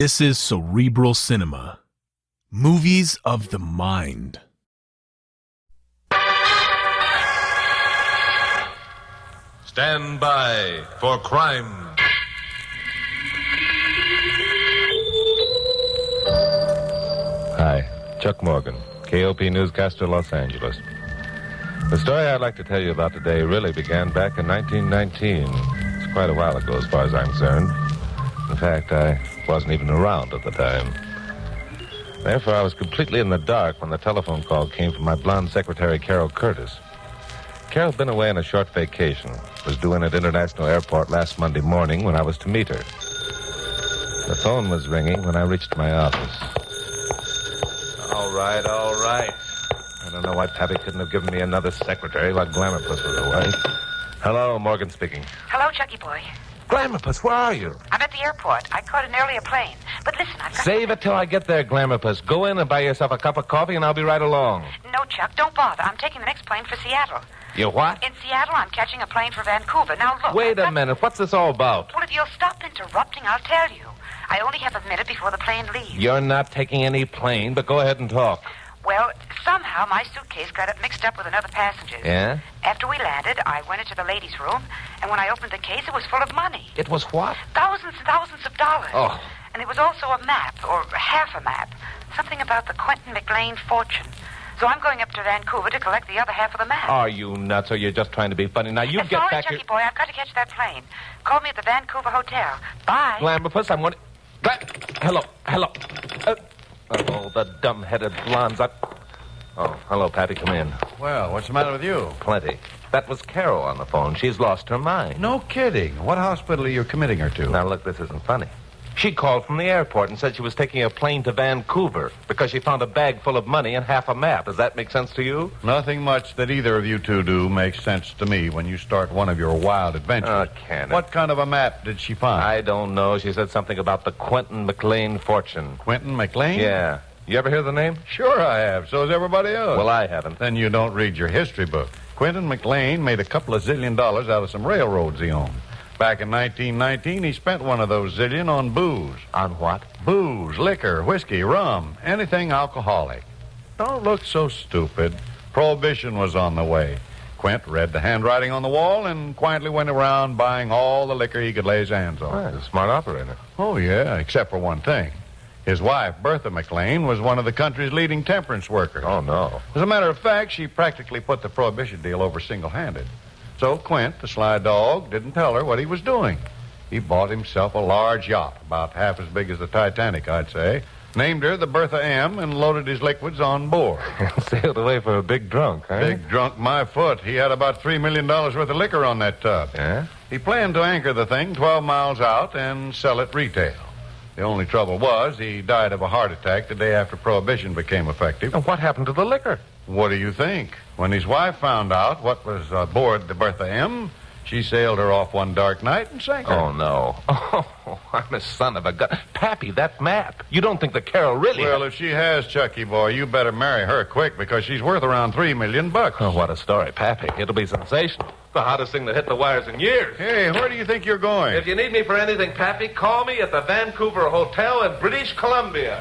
This is Cerebral Cinema. Movies of the mind. Stand by for crime. Hi, Chuck Morgan, KOP newscaster, Los Angeles. The story I'd like to tell you about today really began back in 1919. It's quite a while ago as far as I'm concerned. In fact, I wasn't even around at the time. Therefore, I was completely in the dark when the telephone call came from my blonde secretary, Carol Curtis. Carol'd been away on a short vacation, was due in at International Airport last Monday morning when I was to meet her. The phone was ringing when I reached my office. All right. I don't know why Pappy couldn't have given me another secretary while Glamourpuss was away. Hello, Morgan speaking. Hello, Chucky boy. Glamourpuss, where are you? I'm at the airport. I caught an earlier plane. But listen, I've got... Save it till I get there, Glamourpuss. Go in and buy yourself a cup of coffee, and I'll be right along. No, Chuck, don't bother. I'm taking the next plane for Seattle. You what? In Seattle, I'm catching a plane for Vancouver. Now, look... Wait a minute. What's this all about? Well, if you'll stop interrupting, I'll tell you. I only have a minute before the plane leaves. You're not taking any plane, but go ahead and talk. Well, somehow my suitcase got mixed up with another passenger's. Yeah? After we landed, I went into the ladies' room, and when I opened the case, it was full of money. It was what? Thousands and thousands of dollars. Oh. And there was also a map, or half a map. Something about the Quentin McLean fortune. So I'm going up to Vancouver to collect the other half of the map. Are you nuts, or you're just trying to be funny? Now, you get sorry, back Chucky here... boy, I've got to catch that plane. Call me at the Vancouver hotel. Bye. Glamourpuss, I'm going to... Hello. Oh, the dumb-headed blondes. Oh, hello, Pappy. Come in. Well, what's the matter with you? Plenty. That was Carol on the phone. She's lost her mind. No kidding. What hospital are you committing her to? Now, look, this isn't funny. She called from the airport and said she was taking a plane to Vancouver because she found a bag full of money and half a map. Does that make sense to you? Nothing much that either of you two do makes sense to me when you start one of your wild adventures. Oh, can it? What kind of a map did she find? I don't know. She said something about the Quentin McLean fortune. Quentin McLean? Yeah. You ever hear the name? Sure I have. So has everybody else. Well, I haven't. Then you don't read your history book. Quentin McLean made a couple of $1 zillion out of some railroads he owned. Back in 1919, he spent one of those zillion on booze. On what? Booze, liquor, whiskey, rum, anything alcoholic. Don't look so stupid. Prohibition was on the way. Quint read the handwriting on the wall and quietly went around buying all the liquor he could lay his hands on. Oh, he's a smart operator. Oh, yeah, except for one thing. His wife, Bertha McLean, was one of the country's leading temperance workers. Oh, no. As a matter of fact, she practically put the Prohibition deal over single-handed. So Quint, the sly dog, didn't tell her what he was doing. He bought himself a large yacht, about half as big as the Titanic, I'd say, named her the Bertha M, and loaded his liquids on board. Sailed away for a big drunk, huh? Big drunk, my foot. He had about $3 million worth of liquor on that tub. Yeah? He planned to anchor the thing 12 miles out and sell it retail. The only trouble was he died of a heart attack the day after Prohibition became effective. And what happened to the liquor? What do you think? When his wife found out what was aboard the Bertha M, she sailed her off one dark night and sank her. Oh, no. Oh, I'm a son of a gun. Pappy, that map. You don't think that Carol really... Well, if she has, Chucky boy, you better marry her quick because she's worth around $3 million. Oh, what a story, Pappy. It'll be sensational. The hottest thing to hit the wires in years. Hey, where do you think you're going? If you need me for anything, Pappy, call me at the Vancouver Hotel in British Columbia.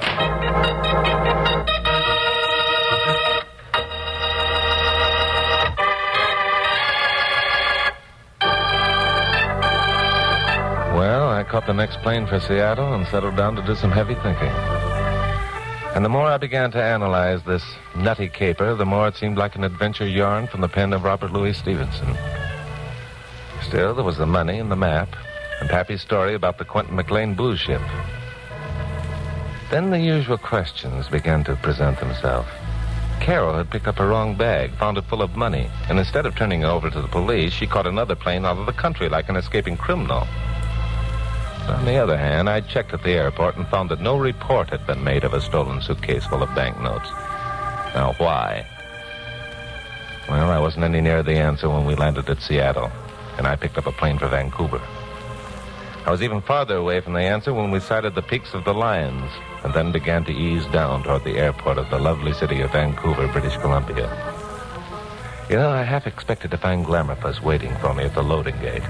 Well, I caught the next plane for Seattle and settled down to do some heavy thinking. And the more I began to analyze this nutty caper, the more it seemed like an adventure yarn from the pen of Robert Louis Stevenson. Still, there was the money and the map, and Pappy's story about the Quentin McLean booze ship. Then the usual questions began to present themselves. Carol had picked up a wrong bag, found it full of money, and instead of turning it over to the police, she caught another plane out of the country like an escaping criminal. On the other hand, I checked at the airport and found that no report had been made of a stolen suitcase full of banknotes. Now, why? Well, I wasn't any nearer the answer when we landed at Seattle, and I picked up a plane for Vancouver. I was even farther away from the answer when we sighted the peaks of the Lions, and then began to ease down toward the airport of the lovely city of Vancouver, British Columbia. You know, I half expected to find Glamourpuss waiting for me at the loading gate,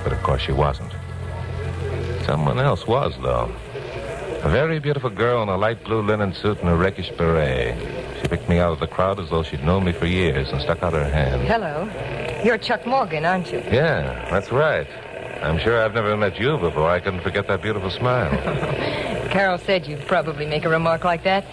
but of course she wasn't. Someone else was, though. A very beautiful girl in a light blue linen suit and a rakish beret. She picked me out of the crowd as though she'd known me for years and stuck out her hand. Hello. You're Chuck Morgan, aren't you? Yeah, that's right. I'm sure I've never met you before. I couldn't forget that beautiful smile. Carol said you'd probably make a remark like that.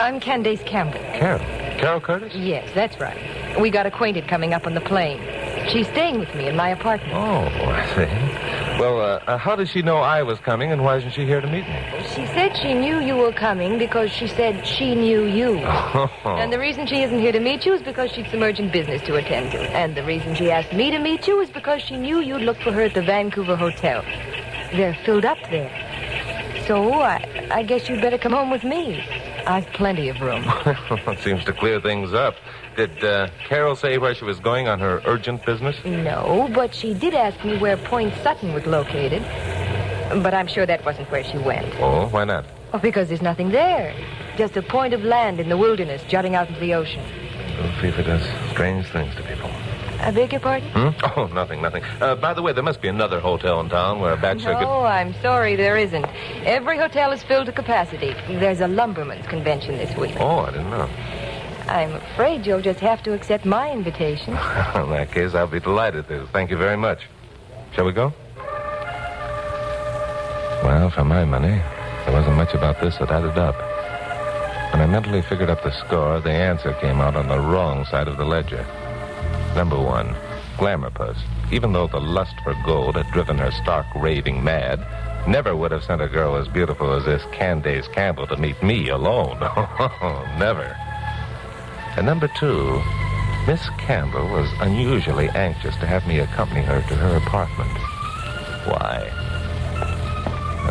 I'm Candace Campbell. Carol? Carol Curtis? Yes, that's right. We got acquainted coming up on the plane. She's staying with me in my apartment. Oh, I see. Well, how did she know I was coming, and why isn't she here to meet me? She said she knew you were coming because she said she knew you. And the reason she isn't here to meet you is because she'd some urgent business to attend to. And the reason she asked me to meet you is because she knew you'd look for her at the Vancouver hotel. They're filled up there. So I guess you'd better come home with me. I've plenty of room. It seems to clear things up. Did Carol say where she was going on her urgent business? No, but she did ask me where Point Sutton was located. But I'm sure that wasn't where she went. Oh, why not? Oh, because there's nothing there. Just a point of land in the wilderness jutting out into the ocean. Oh, FIFA does strange things to people. I beg your pardon? Oh, nothing. By the way, there must be another hotel in town where a bachelor could... No, I'm sorry, there isn't. Every hotel is filled to capacity. There's a lumberman's convention this week. Oh, I didn't know. I'm afraid you'll just have to accept my invitation. In that case, I'll be delighted to. Thank you very much. Shall we go? Well, for my money, there wasn't much about this that added up. When I mentally figured up the score, the answer came out on the wrong side of the ledger. Number one, Glamour Puss, even though the lust for gold had driven her stark raving mad, never would have sent a girl as beautiful as this Candace Campbell to meet me alone. Never. And number two, Miss Campbell was unusually anxious to have me accompany her to her apartment. Why?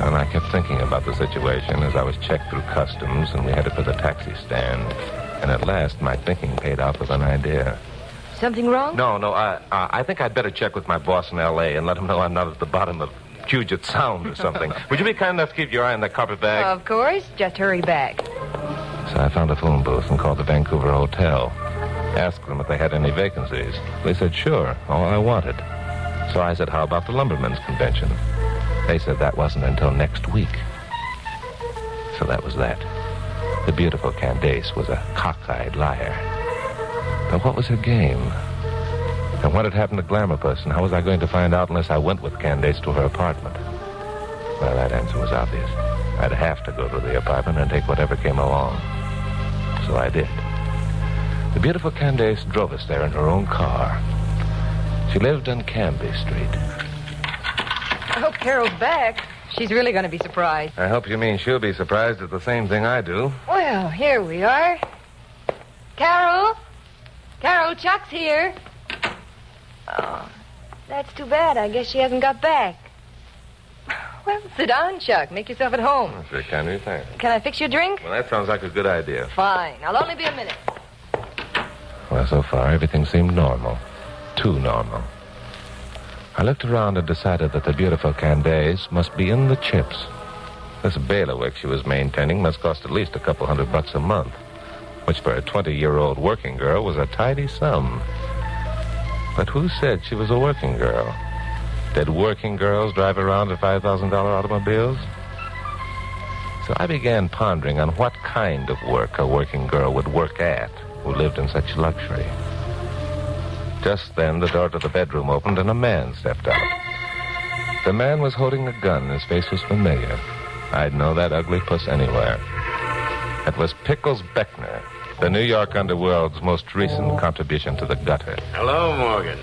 And I kept thinking about the situation as I was checked through customs and we headed for the taxi stand. And at last, my thinking paid off with an idea. Something wrong? No, I think I'd better check with my boss in L.A. and let him know I'm not at the bottom of Puget Sound or something. Would you be kind enough to keep your eye on that carpet bag? Of course. Just hurry back. So I found a phone booth and called the Vancouver hotel. Asked them if they had any vacancies. They said, sure, all I wanted. So I said, how about the lumbermen's convention? They said that wasn't until next week. So that was that. The beautiful Candace was a cockeyed liar. But what was her game? And what had happened to Glamour Puss, and how was I going to find out unless I went with Candace to her apartment? Well, that answer was obvious. I'd have to go to the apartment and take whatever came along. So I did. The beautiful Candace drove us there in her own car. She lived on Canby Street. I hope Carol's back. She's really going to be surprised. I hope you mean she'll be surprised at the same thing I do. Well, here we are. Carol? Carol, Chuck's here. Oh, that's too bad. I guess she hasn't got back. Well, sit down, Chuck. Make yourself at home. That's very kind of you, thanks. Can I fix you a drink? Well, that sounds like a good idea. Fine. I'll only be a minute. Well, so far, everything seemed normal. Too normal. I looked around and decided that the beautiful Candace must be in the chips. This bailiwick she was maintaining must cost at least $200 a month, which for a 20-year-old working girl was a tidy sum. But who said she was a working girl? Did working girls drive around in $5,000 automobiles? So I began pondering on what kind of work a working girl would work at who lived in such luxury. Just then, the door to the bedroom opened and a man stepped out. The man was holding a gun. His face was familiar. I'd know that ugly puss anywhere. It was Pickles Beckner, the New York underworld's most recent contribution to the gutter. Hello, Morgan.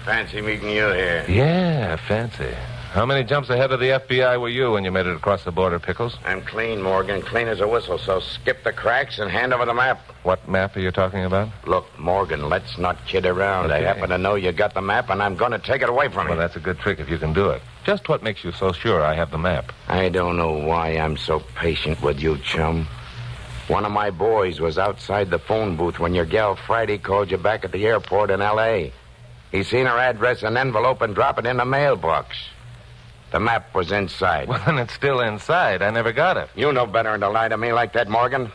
Fancy meeting you here. Yeah, fancy. How many jumps ahead of the FBI were you when you made it across the border, Pickles? I'm clean, Morgan. Clean as a whistle, so skip the cracks and hand over the map. What map are you talking about? Look, Morgan, let's not kid around. Okay. I happen to know you got the map, and I'm going to take it away from you. Well, that's a good trick if you can do it. Just what makes you so sure I have the map? I don't know why I'm so patient with you, chum. One of my boys was outside the phone booth when your gal Friday called you back at the airport in L.A. He seen her address and envelope and drop it in the mailbox. The map was inside. Well, then it's still inside. I never got it. You know better than to lie to me like that, Morgan.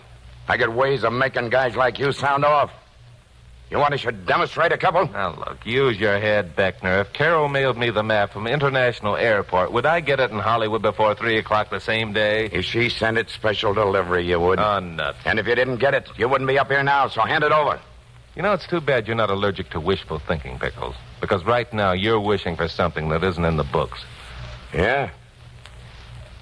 I got ways of making guys like you sound off. You want I should demonstrate a couple? Now, look, use your head, Beckner. If Carol mailed me the map from International Airport, would I get it in Hollywood before 3 o'clock the same day? If she sent it special delivery, you would. Oh, nuts. And if you didn't get it, you wouldn't be up here now, so hand it over. You know, it's too bad you're not allergic to wishful thinking, Pickles. Because right now you're wishing for something that isn't in the books. Yeah?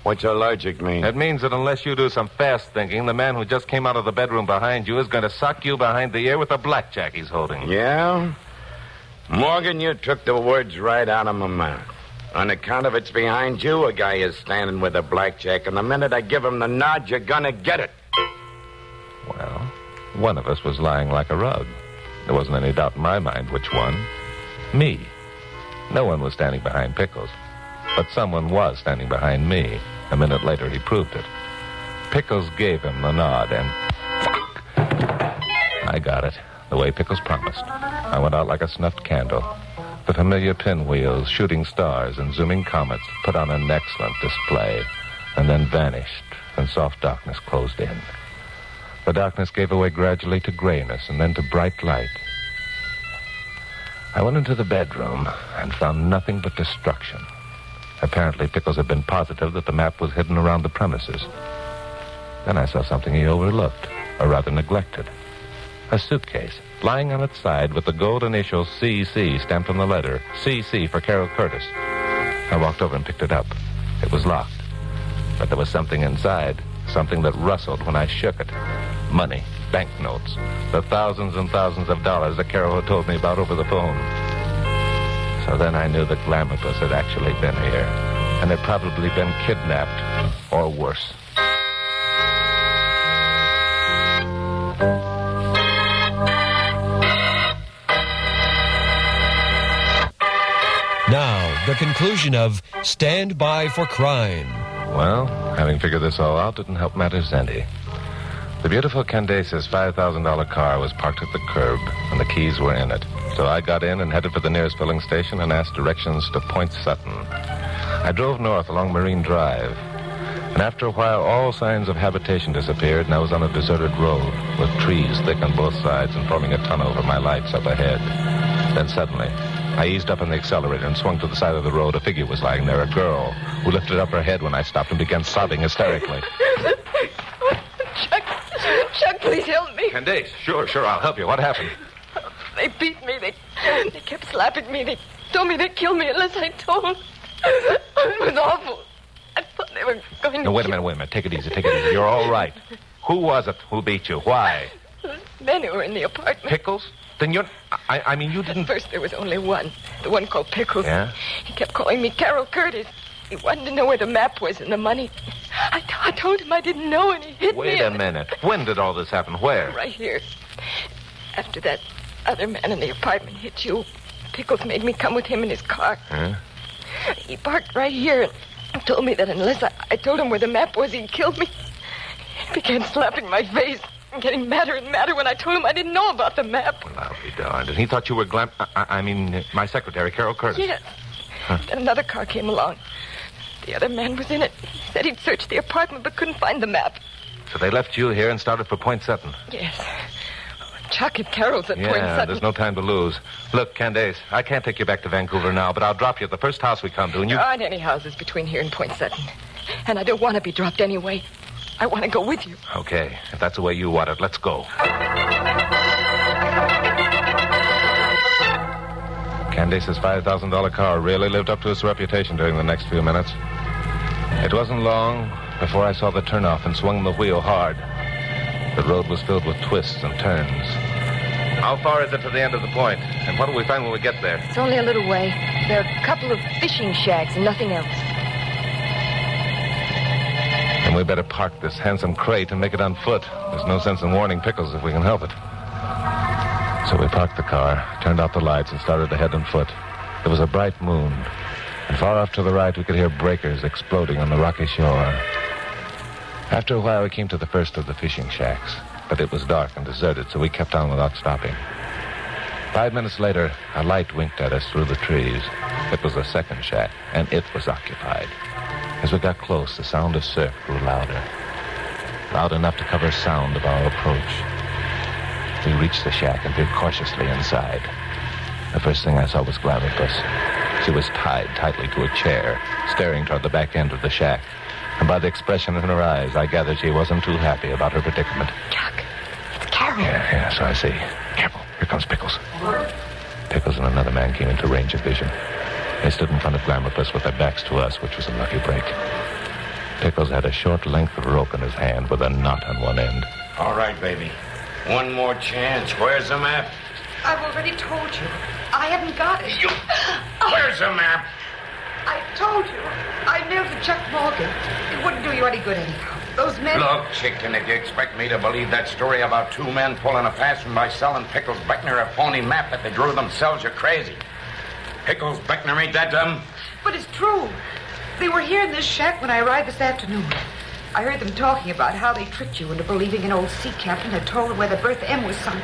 What's allergic mean? That means that unless you do some fast thinking, the man who just came out of the bedroom behind you is going to sock you behind the ear with the blackjack he's holding. Yeah? Morgan, you took the words right out of my mouth. On account of it's behind you, a guy is standing with a blackjack, and the minute I give him the nod, you're gonna get it. Well, one of us was lying like a rug. There wasn't any doubt in my mind which one. Me. No one was standing behind Pickles. But someone was standing behind me. A minute later, he proved it. Pickles gave him the nod, and... I got it, the way Pickles promised. I went out like a snuffed candle. The familiar pinwheels, shooting stars, and zooming comets put on an excellent display, and then vanished, and soft darkness closed in. The darkness gave way gradually to grayness, and then to bright light. I went into the bedroom and found nothing but destruction. Apparently, Pickles had been positive that the map was hidden around the premises. Then I saw something he overlooked, or rather neglected. A suitcase, lying on its side with the gold initial CC stamped on the letter, CC for Carol Curtis. I walked over and picked it up. It was locked. But there was something inside, something that rustled when I shook it. Money, banknotes, the thousands and thousands of dollars that Carol had told me about over the phone. So then I knew that Glamourpuss had actually been here, and had probably been kidnapped, or worse. Now, the conclusion of Stand By for Crime. Well, having figured this all out didn't help matters any. The beautiful Candace's $5,000 car was parked at the curb, and the keys were in it. So I got in and headed for the nearest filling station and asked directions to Point Sutton. I drove north along Marine Drive, and after a while, all signs of habitation disappeared, and I was on a deserted road with trees thick on both sides and forming a tunnel for my lights up ahead. Then suddenly, I eased up on the accelerator and swung to the side of the road. A figure was lying there, a girl, who lifted up her head when I stopped and began sobbing hysterically. Chuck, please help me. Candace, sure, I'll help you. What happened? They beat me. They kept slapping me. They told me they'd kill me unless I told. It was awful. I thought they were going to No, wait a minute. Take it easy. You're all right. Who was it who beat you? Why? Men who were in the apartment. Pickles? Then you're... I mean, you didn't... At first, there was only one. The one called Pickles. Yeah? He kept calling me Carol Curtis. He wanted to know where the map was and the money. I told him I didn't know, and he hit me. Wait a minute. When did all this happen? Where? Right here. After that other man in the apartment hit you, Pickles made me come with him in his car. Huh? He parked right here and told me that unless I told him where the map was, he'd kill me. He began slapping my face and getting madder and madder when I told him I didn't know about the map. Well, I'll be darned. And he thought you were my secretary, Carol Curtis. Yes. Huh. Then another car came along. The other man was in it. He said he'd searched the apartment but couldn't find the map. So they left you here and started for Point Sutton? Yes. Chuck and Carol's at Point Sutton. Yeah, there's no time to lose. Look, Candace, I can't take you back to Vancouver now, but I'll drop you at the first house we come to, and you... There aren't any houses between here and Point Sutton. And I don't want to be dropped anyway. I want to go with you. Okay, if that's the way you want it, let's go. Candace's $5,000 car really lived up to its reputation during the next few minutes. It wasn't long before I saw the turnoff and swung the wheel hard. The road was filled with twists and turns. How far is it to the end of the point? And what do we find when we get there? It's only a little way. There are a couple of fishing shacks and nothing else. And we better park this handsome crate and make it on foot. There's no sense in warning Pickles if we can help it. So we parked the car, turned out the lights, and started to head on foot. There was a bright moon, and far off to the right we could hear breakers exploding on the rocky shore. After a while we came to the first of the fishing shacks, but it was dark and deserted, so we kept on without stopping. 5 minutes later, a light winked at us through the trees. It was the second shack, and it was occupied. As we got close, the sound of surf grew louder. Loud enough to cover sound of our approach. We reached the shack and peered cautiously inside. The first thing I saw was Glamourpuss. She was tied tightly to a chair, staring toward the back end of the shack. And by the expression in her eyes, I gathered she wasn't too happy about her predicament. Chuck, it's Carol. Yeah, so I see. Careful, here comes Pickles. Pickles and another man came into range of vision. They stood in front of Glamourpuss with their backs to us, which was a lucky break. Pickles had a short length of rope in his hand with a knot on one end. All right, baby. One more chance. Where's the map? I've already told you. I haven't got it. Where's the map? I told you. I mailed to Chuck Morgan. It wouldn't do you any good anyhow. Those men... Look, chicken, if you expect me to believe that story about two men pulling a fast one by selling Pickles Beckner a phony map that they drew themselves, you're crazy. Pickles Beckner ain't that dumb? But it's true. They were here in this shack when I arrived this afternoon. I heard them talking about how they tricked you into believing an old sea captain had told them where the Bertha M was sunk.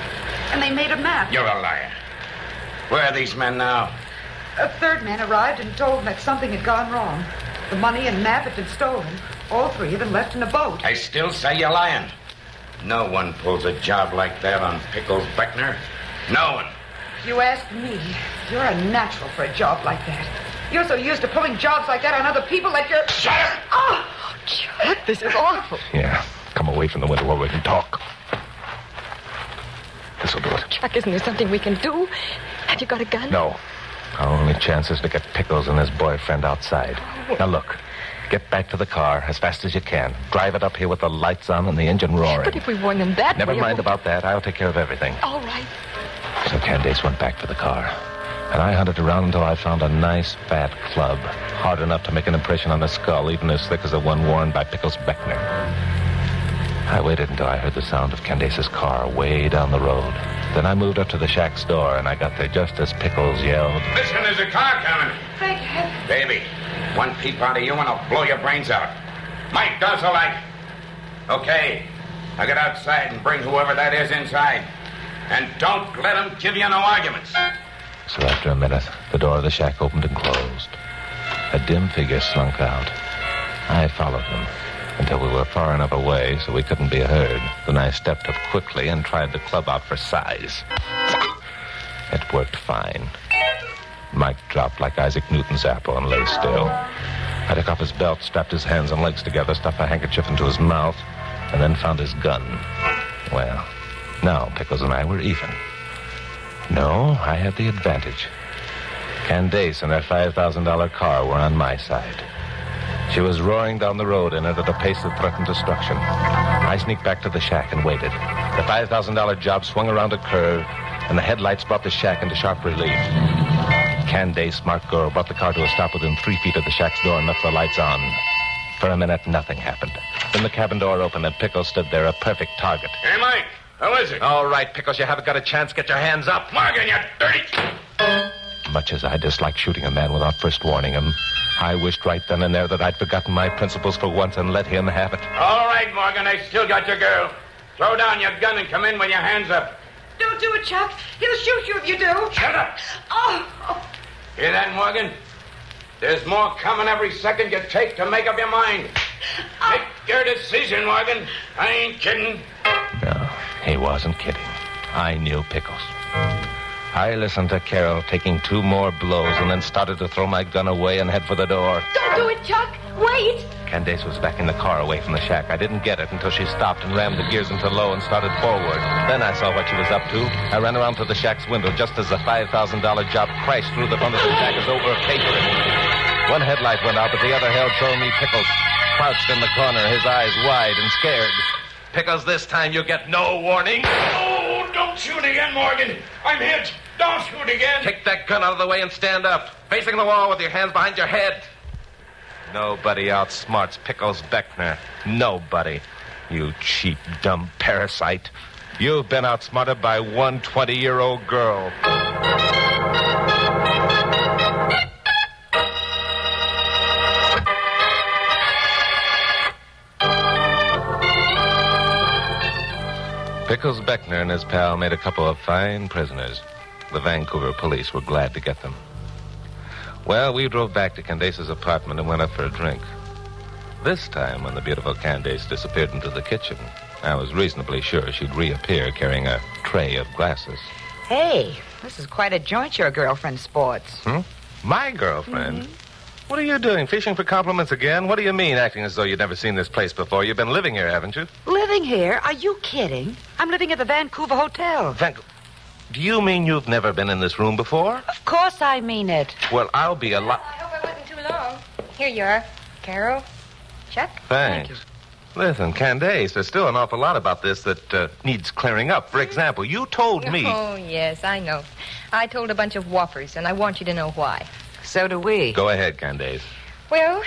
And they made a map. You're a liar. Where are these men now? A third man arrived and told them that something had gone wrong. The money and map had been stolen. All three of them left in a boat. I still say you're lying. No one pulls a job like that on Pickles Beckner. No one. If you ask me, you're a natural for a job like that. You're so used to pulling jobs like that on other people that you're... Shut up! Oh, Chuck, this is awful. Yeah, come away from the window where we can talk. This'll do it. Chuck, isn't there something we can do? Have you got a gun? No. Our only chance is to get Pickles and his boyfriend outside. Now look, get back to the car as fast as you can. Drive it up here with the lights on and the engine roaring. But if we warn them that Never way... mind about that. I'll take care of everything. All right. So Candace went back for the car. And I hunted around until I found a nice, fat club. Hard enough to make an impression on the skull, even as thick as the one worn by Pickles Beckner. I waited until I heard the sound of Candace's car way down the road. Then I moved up to the shack's door, and I got there just as Pickles yelled, Listen, there's a car coming. Thank heaven. Baby, one peep out of you and I'll blow your brains out. Mike, does the light. Okay, now get outside and bring whoever that is inside. And don't let them give you no arguments. So after a minute, the door of the shack opened and closed. A dim figure slunk out. I followed them until we were far enough away so we couldn't be heard. Then I stepped up quickly and tried the club out for size. It worked fine. Mike dropped like Isaac Newton's apple and lay still. I took off his belt, strapped his hands and legs together, stuffed a handkerchief into his mouth, and then found his gun. Well, now Pickles and I were even. No, I had the advantage. Candace and her $5,000 car were on my side. She was roaring down the road in it at a pace that threatened destruction. I sneaked back to the shack and waited. The $5,000 job swung around a curve, and the headlights brought the shack into sharp relief. Candace, smart girl, brought the car to a stop within 3 feet of the shack's door and left the lights on. For a minute, nothing happened. Then the cabin door opened and Pickles stood there, a perfect target. Hey, Mike, who is it? All right, Pickles, you haven't got a chance. Get your hands up. Morgan, you dirty... Much as I disliked shooting a man without first warning him, I wished right then and there that I'd forgotten my principles for once and let him have it. All right, Morgan, I still got your girl. Throw down your gun and come in with your hands up. Don't do it, Chuck. He'll shoot you if you do. Shut up. Oh. Hear that, Morgan? There's more coming every second you take to make up your mind. Make your decision, Morgan. I ain't kidding. No, he wasn't kidding. I knew Pickles. I listened to Carol taking 2 more blows and then started to throw my gun away and head for the door. Don't do it, Chuck. Wait. Candace was backing the car away from the shack. I didn't get it until she stopped and rammed the gears into low and started forward. Then I saw what she was up to. I ran around to the shack's window just as the $5,000 job crashed through the front of the shack as over a paper. One headlight went out, but the other held showing me Pickles, crouched in the corner, his eyes wide and scared. Pickles, this time you get no warning. Oh, don't shoot again, Morgan. I'm hit. Don't shoot again. Take that gun out of the way and stand up, facing the wall with your hands behind your head. Nobody outsmarts Pickles Beckner. Nobody. You cheap, dumb parasite. You've been outsmarted by one 20-year-old girl. Pickles Beckner and his pal made a couple of fine prisoners. The Vancouver police were glad to get them. Well, we drove back to Candace's apartment and went up for a drink. This time, when the beautiful Candace disappeared into the kitchen, I was reasonably sure she'd reappear carrying a tray of glasses. Hey, this is quite a joint your girlfriend sports. My girlfriend? What are you doing? Fishing for compliments again? What do you mean, acting as though you'd never seen this place before? You've been living here, haven't you? Living here? Are you kidding? I'm living at the Vancouver Hotel. Do you mean you've never been in this room before? Of course I mean it. Well, I'll be a lot... I hope I wasn't too long. Here you are, Carol. Chuck? Thanks. Listen, Candace, there's still an awful lot about this that needs clearing up. For example, you told me... Oh, yes, I know. I told a bunch of whoppers, and I want you to know why. So do we. Go ahead, Candace. Well,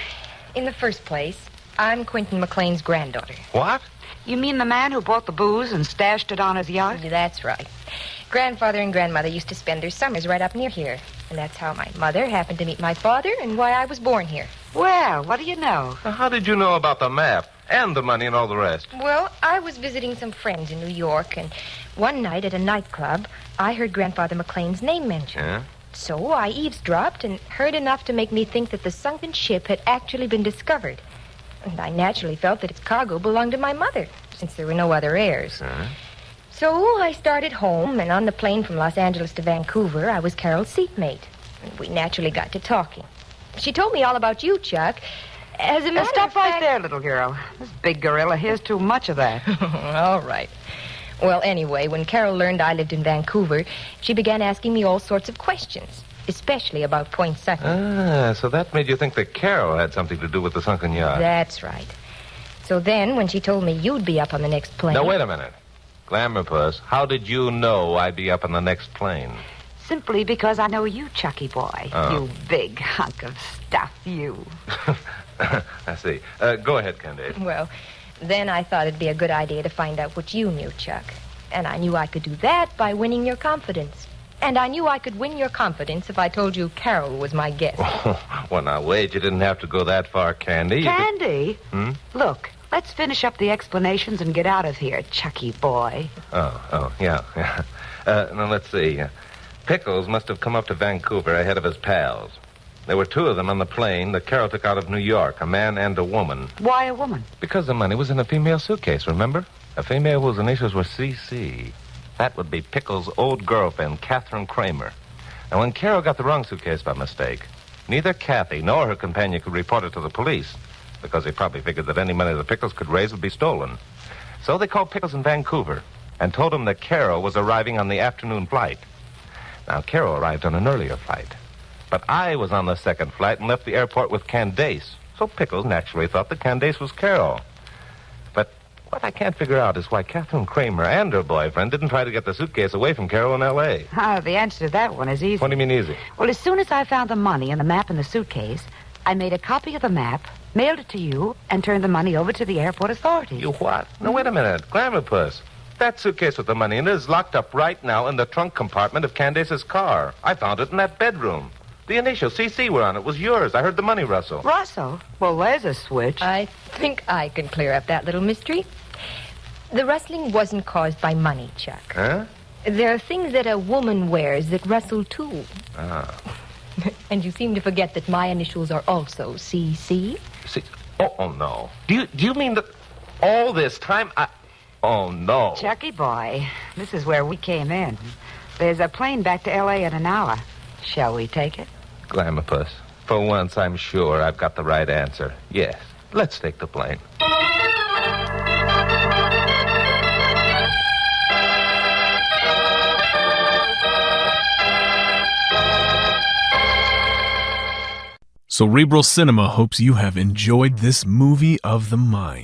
in the first place, I'm Quentin McLean's granddaughter. What? You mean the man who bought the booze and stashed it on his yacht? That's right. Grandfather and grandmother used to spend their summers right up near here. And that's how my mother happened to meet my father and why I was born here. Well, what do you know? How did you know about the map and the money and all the rest? Well, I was visiting some friends in New York, and one night at a nightclub, I heard Grandfather McLean's name mentioned. Yeah? So I eavesdropped and heard enough to make me think that the sunken ship had actually been discovered. And I naturally felt that its cargo belonged to my mother, since there were no other heirs. Huh? So I started home, and on the plane from Los Angeles to Vancouver, I was Carol's seatmate. And we naturally got to talking. She told me all about you, Chuck. As a matter Stop of right fact... there, little girl. This big gorilla here's too much of that. All right. Well, anyway, when Carol learned I lived in Vancouver, she began asking me all sorts of questions, especially about Point Sutton. So that made you think that Carol had something to do with the sunken yacht. That's right. So then, when she told me you'd be up on the next plane... Now, wait a minute. Glamour Puss, how did you know I'd be up on the next plane? Simply because I know you, Chucky boy. Oh. You big hunk of stuff, you. I see. Go ahead, Candace. Well, then I thought it'd be a good idea to find out what you knew, Chuck. And I knew I could do that by winning your confidence. And I knew I could win your confidence if I told you Carol was my guest. Well, now, wait. You didn't have to go that far, Candy. Candy? Look, let's finish up the explanations and get out of here, Chucky boy. Yeah. Now, let's see. Pickles must have come up to Vancouver ahead of his pals. There were two of them on the plane that Carol took out of New York, a man and a woman. Why a woman? Because the money was in a female suitcase, remember? A female whose initials were C.C. That would be Pickles' old girlfriend, Catherine Kramer. And when Carol got the wrong suitcase by mistake, neither Kathy nor her companion could report it to the police, because they probably figured that any money that Pickles could raise would be stolen. So they called Pickles in Vancouver and told him that Carol was arriving on the afternoon flight. Now, Carol arrived on an earlier flight. But I was on the second flight and left the airport with Candace. So Pickles naturally thought that Candace was Carol. But what I can't figure out is why Catherine Kramer and her boyfriend didn't try to get the suitcase away from Carol in L.A. The answer to that one is easy. What do you mean easy? Well, as soon as I found the money and the map in the suitcase, I made a copy of the map, mailed it to you, and turned the money over to the airport authorities. You what? No, wait a minute. Glamour Puss. That suitcase with the money in it is locked up right now in the trunk compartment of Candace's car. I found it in that bedroom. The initials, C.C., were on it. It was yours. I heard the money rustle. Russell? Well, there's a switch. I think I can clear up that little mystery. The rustling wasn't caused by money, Chuck. Huh? There are things that a woman wears that rustle, too. And you seem to forget that my initials are also C.C. See? Oh, no. Do you mean that all this time Oh, no. Chucky boy, this is where we came in. There's a plane back to L.A. in an hour. Shall we take it? Glamour Puss, for once I'm sure I've got the right answer. Yes, let's take the plane. Cerebral Cinema hopes you have enjoyed this movie of the mind.